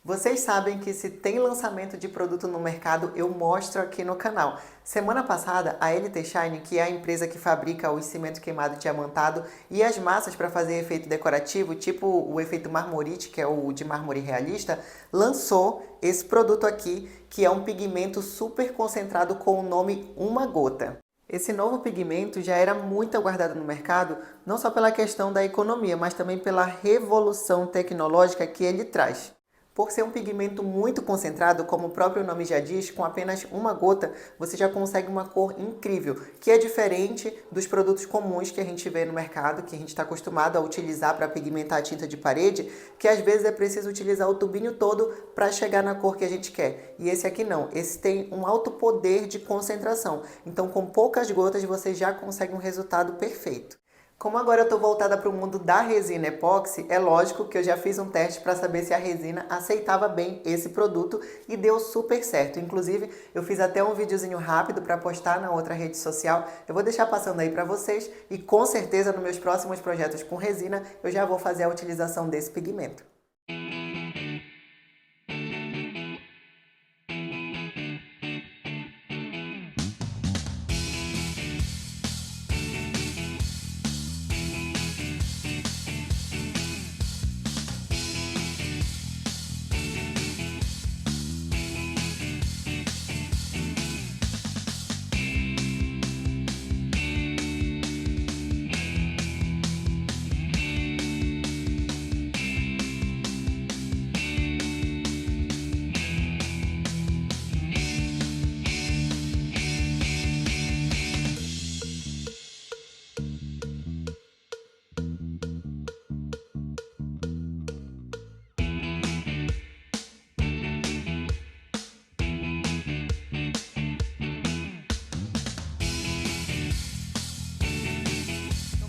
Vocês sabem que se tem lançamento de produto no mercado, eu mostro aqui no canal. Semana passada, a LT Shine, que é a empresa que fabrica o cimento queimado diamantado e as massas para fazer efeito decorativo, tipo o efeito marmorite, que é o de mármore realista, lançou esse produto aqui, que é um pigmento super concentrado com o nome Uma Gota. Esse novo pigmento já era muito aguardado no mercado, não só pela questão da economia, mas também pela revolução tecnológica que ele traz. Por ser um pigmento muito concentrado, como o próprio nome já diz, com apenas uma gota, você já consegue uma cor incrível, que é diferente dos produtos comuns que a gente vê no mercado, que a gente está acostumado a utilizar para pigmentar a tinta de parede, que às vezes é preciso utilizar o tubinho todo para chegar na cor que a gente quer. E esse aqui não, esse tem um alto poder de concentração, então com poucas gotas você já consegue um resultado perfeito. Como agora eu estou voltada para o mundo da resina epóxi, é lógico que eu já fiz um teste para saber se a resina aceitava bem esse produto e deu super certo. Inclusive, eu fiz até um videozinho rápido para postar na outra rede social. Eu vou deixar passando aí para vocês e com certeza nos meus próximos projetos com resina eu já vou fazer a utilização desse pigmento.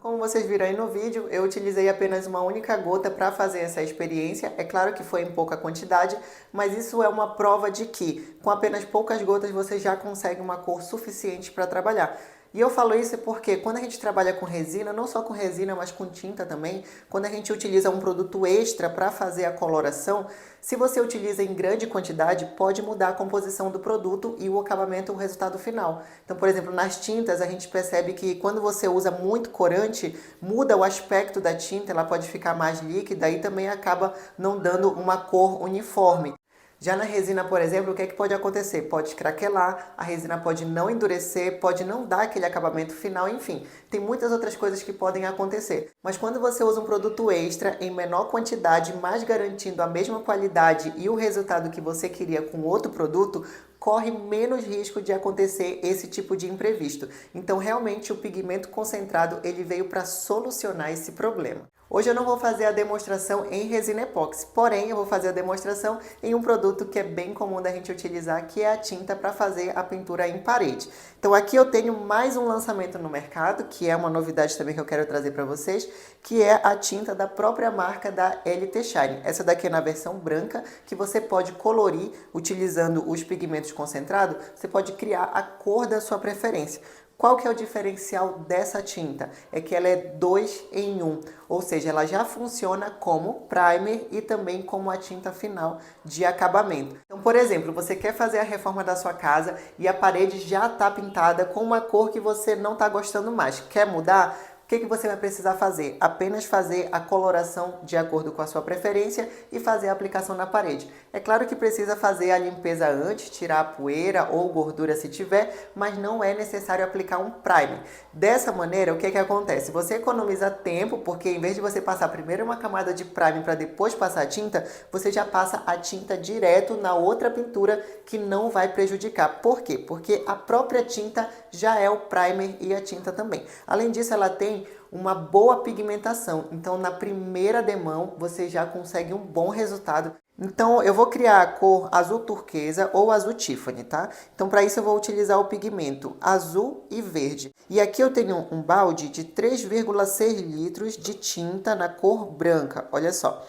Como vocês viram aí no vídeo, eu utilizei apenas uma única gota para fazer essa experiência. É claro que foi em pouca quantidade, mas isso é uma prova de que com apenas poucas gotas você já consegue uma cor suficiente para trabalhar. E eu falo isso porque quando a gente trabalha com resina, não só com resina, mas com tinta também, quando a gente utiliza um produto extra para fazer a coloração, se você utiliza em grande quantidade, pode mudar a composição do produto e o acabamento, o resultado final. Então, por exemplo, nas tintas, a gente percebe que quando você usa muito corante, muda o aspecto da tinta, ela pode ficar mais líquida e também acaba não dando uma cor uniforme. Já na resina, por exemplo, o que é que pode acontecer? Pode craquelar, a resina pode não endurecer, pode não dar aquele acabamento final, enfim. Tem muitas outras coisas que podem acontecer. Mas quando você usa um produto extra em menor quantidade, mas garantindo a mesma qualidade e o resultado que você queria com outro produto, corre menos risco de acontecer esse tipo de imprevisto. Então, realmente, o pigmento concentrado ele veio para solucionar esse problema. Hoje eu não vou fazer a demonstração em resina epóxi, porém eu vou fazer a demonstração em um produto que é bem comum da gente utilizar, que é a tinta para fazer a pintura em parede. Então aqui eu tenho mais um lançamento no mercado, que é uma novidade também que eu quero trazer para vocês, que é a tinta da própria marca da LT Shine. Essa daqui é na versão branca, que você pode colorir utilizando os pigmentos concentrados, você pode criar a cor da sua preferência. Qual que é o diferencial dessa tinta? É que ela é 2 em 1, ou seja, ela já funciona como primer e também como a tinta final de acabamento. Então, por exemplo, você quer fazer a reforma da sua casa e a parede já está pintada com uma cor que você não está gostando mais. Quer mudar? O que você vai precisar fazer? Apenas fazer a coloração de acordo com a sua preferência e fazer a aplicação na parede. É claro que precisa fazer a limpeza antes, tirar a poeira ou gordura se tiver, mas não é necessário aplicar um primer. Dessa maneira, o que acontece? Você economiza tempo, porque em vez de você passar primeiro uma camada de primer para depois passar a tinta, você já passa a tinta direto na outra pintura que não vai prejudicar. Por quê? Porque a própria tinta já é o primer e a tinta também. Além disso, ela tem uma boa pigmentação, então na primeira demão você já consegue um bom resultado. Então eu vou criar a cor azul turquesa ou azul Tiffany, tá? Então para isso eu vou utilizar o pigmento azul e verde. E aqui eu tenho um balde de 3,6 litros de tinta na cor branca, olha só.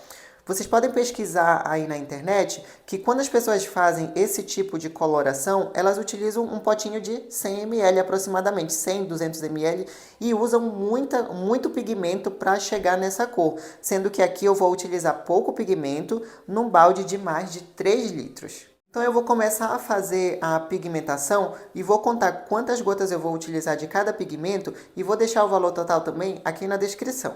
Vocês podem pesquisar aí na internet que quando as pessoas fazem esse tipo de coloração, elas utilizam um potinho de 100 ml aproximadamente, 100, 200 ml, e usam muito pigmento para chegar nessa cor, sendo que aqui eu vou utilizar pouco pigmento num balde de mais de 3 litros. Então eu vou começar a fazer a pigmentação e vou contar quantas gotas eu vou utilizar de cada pigmento e vou deixar o valor total também aqui na descrição.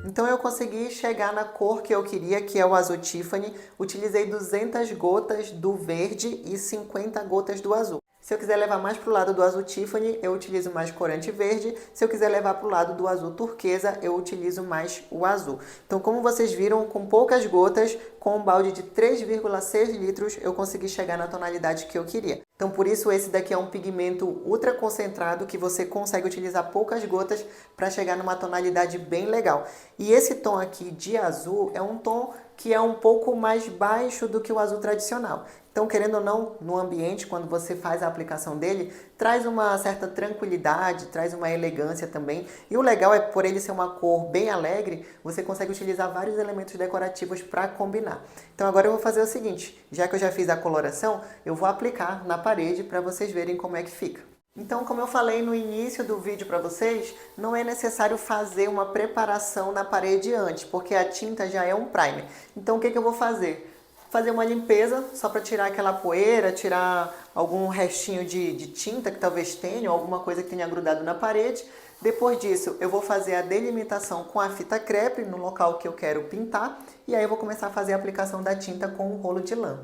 Então eu consegui chegar na cor que eu queria, que é o azul Tiffany. Utilizei 200 gotas do verde e 50 gotas do azul. Se eu quiser levar mais para o lado do azul Tiffany, eu utilizo mais corante verde. Se eu quiser levar para o lado do azul turquesa, eu utilizo mais o azul. Então, como vocês viram, com poucas gotas, com um balde de 3,6 litros, eu consegui chegar na tonalidade que eu queria. Então, por isso, esse daqui é um pigmento ultra concentrado que você consegue utilizar poucas gotas para chegar numa tonalidade bem legal. E esse tom aqui de azul é um tom que é um pouco mais baixo do que o azul tradicional. Então, querendo ou não, no ambiente, quando você faz a aplicação dele, traz uma certa tranquilidade, traz uma elegância também. E o legal é, por ele ser uma cor bem alegre, você consegue utilizar vários elementos decorativos para combinar. Então, agora eu vou fazer o seguinte, já que eu já fiz a coloração, eu vou aplicar na parede para vocês verem como é que fica. Então, como eu falei no início do vídeo para vocês, não é necessário fazer uma preparação na parede antes, porque a tinta já é um primer. Então, o que eu vou fazer? Fazer uma limpeza só para tirar aquela poeira, tirar algum restinho de tinta que talvez tenha, ou alguma coisa que tenha grudado na parede. Depois disso, eu vou fazer a delimitação com a fita crepe no local que eu quero pintar, e aí eu vou começar a fazer a aplicação da tinta com o rolo de lã.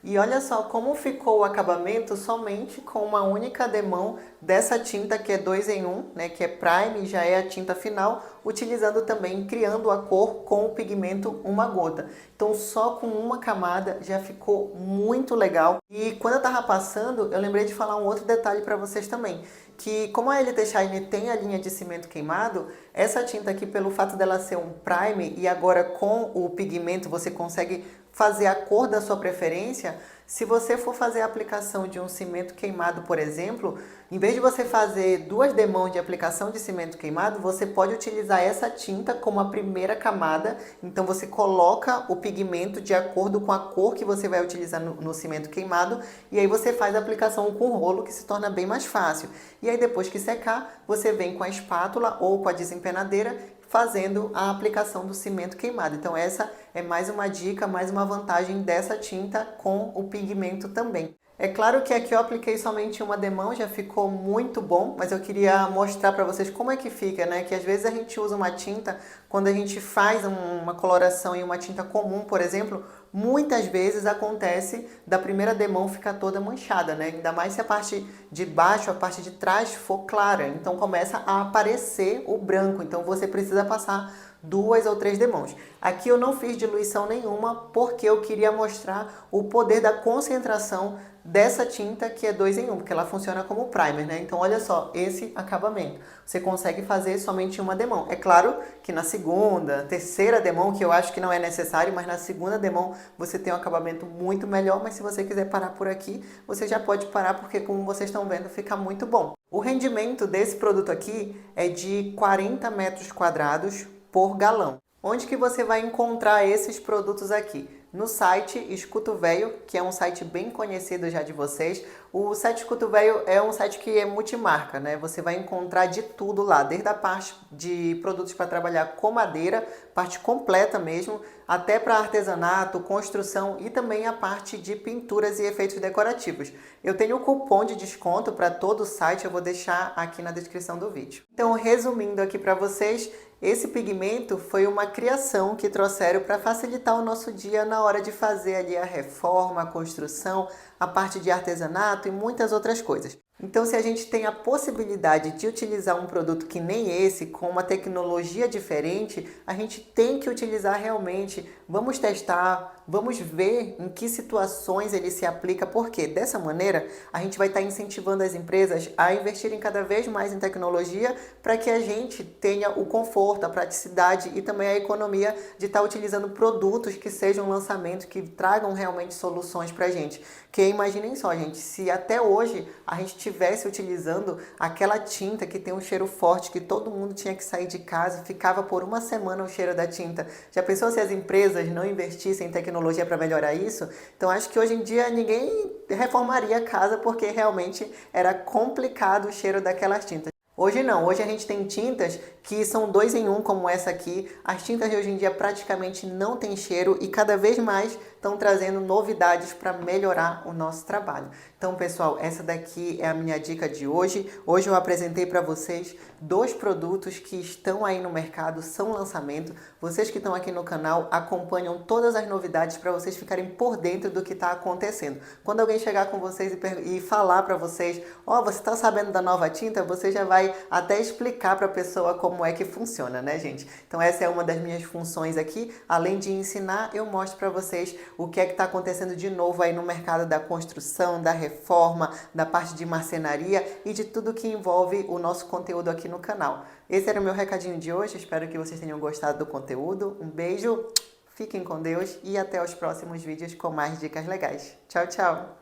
E olha só como ficou o acabamento somente com uma única demão dessa tinta que é 2 em 1, né, que é Prime, já é a tinta final, utilizando também, criando a cor com o pigmento uma gota. Então só com uma camada já ficou muito legal. E quando eu estava passando, eu lembrei de falar um outro detalhe para vocês também, que como a LT Shine tem a linha de cimento queimado, essa tinta aqui, pelo fato dela ser um Prime e agora com o pigmento você consegue fazer a cor da sua preferência, se você for fazer a aplicação de um cimento queimado, por exemplo, em vez de você fazer 2 demãos de aplicação de cimento queimado, você pode utilizar essa tinta como a primeira camada. Então você coloca o pigmento de acordo com a cor que você vai utilizar no cimento queimado, e aí você faz a aplicação com o rolo, que se torna bem mais fácil. E aí depois que secar, você vem com a espátula ou com a desempenadeira fazendo a aplicação do cimento queimado. Então essa é mais uma dica, mais uma vantagem dessa tinta com o pigmento também. É claro que aqui eu apliquei somente uma demão, já ficou muito bom, mas eu queria mostrar para vocês como é que fica, né? Que às vezes a gente usa uma tinta, quando a gente faz uma coloração em uma tinta comum, por exemplo, muitas vezes acontece da primeira demão ficar toda manchada, né? Ainda mais se a parte de baixo, a parte de trás for clara, então começa a aparecer o branco, então você precisa passar 2 ou 3 demãos. Aqui eu não fiz diluição nenhuma porque eu queria mostrar o poder da concentração dessa tinta que é 2 em 1, porque ela funciona como primer, né? Então olha só, esse acabamento. Você consegue fazer somente uma demão. É claro que na segunda, terceira demão, que eu acho que não é necessário, mas na segunda demão você tem um acabamento muito melhor, mas se você quiser parar por aqui, você já pode parar porque, como vocês estão vendo, fica muito bom. O rendimento desse produto aqui é de 40 metros quadrados por galão. Onde que você vai encontrar esses produtos aqui? No site Escuto Velho, que é um site bem conhecido já de vocês. O site Escuto Velho é um site que é multimarca, né? Você vai encontrar de tudo lá, desde a parte de produtos para trabalhar com madeira, parte completa mesmo, até para artesanato, construção e também a parte de pinturas e efeitos decorativos. Eu tenho um cupom de desconto para todo o site, eu vou deixar aqui na descrição do vídeo. Então, resumindo aqui para vocês, esse pigmento foi uma criação que trouxeram para facilitar o nosso dia na hora de fazer ali a reforma, a construção, a parte de artesanato e muitas outras coisas. Então, se a gente tem a possibilidade de utilizar um produto que nem esse, com uma tecnologia diferente, a gente tem que utilizar realmente. Vamos testar, vamos ver em que situações ele se aplica, porque dessa maneira a gente vai estar incentivando as empresas a investirem cada vez mais em tecnologia para que a gente tenha o conforto, a praticidade e também a economia de estar utilizando produtos que sejam lançamentos, que tragam realmente soluções para a gente. Que imaginem só, gente, se até hoje a gente estivesse utilizando aquela tinta que tem um cheiro forte, que todo mundo tinha que sair de casa, ficava por uma semana o cheiro da tinta. Já pensou se as empresas não investissem em tecnologia para melhorar isso? Então acho que hoje em dia ninguém reformaria a casa porque realmente era complicado o cheiro daquelas tintas. Hoje não, hoje a gente tem tintas que são 2 em 1, como essa aqui. As tintas de hoje em dia praticamente não tem cheiro e cada vez mais estão trazendo novidades para melhorar o nosso trabalho. Então, pessoal, essa daqui é a minha dica de hoje. Hoje eu apresentei para vocês 2 produtos que estão aí no mercado, são lançamento. Vocês que estão aqui no canal acompanham todas as novidades para vocês ficarem por dentro do que está acontecendo. Quando alguém chegar com vocês e falar para vocês, ó, você está sabendo da nova tinta? Você já vai até explicar para a pessoa como é que funciona, né, gente? Então essa é uma das minhas funções aqui. Além de ensinar, eu mostro para vocês o que é que está acontecendo de novo aí no mercado da construção, da reforma, da parte de marcenaria e de tudo que envolve o nosso conteúdo aqui no canal. Esse era o meu recadinho de hoje, espero que vocês tenham gostado do conteúdo. Um beijo, fiquem com Deus e até os próximos vídeos com mais dicas legais. Tchau, tchau!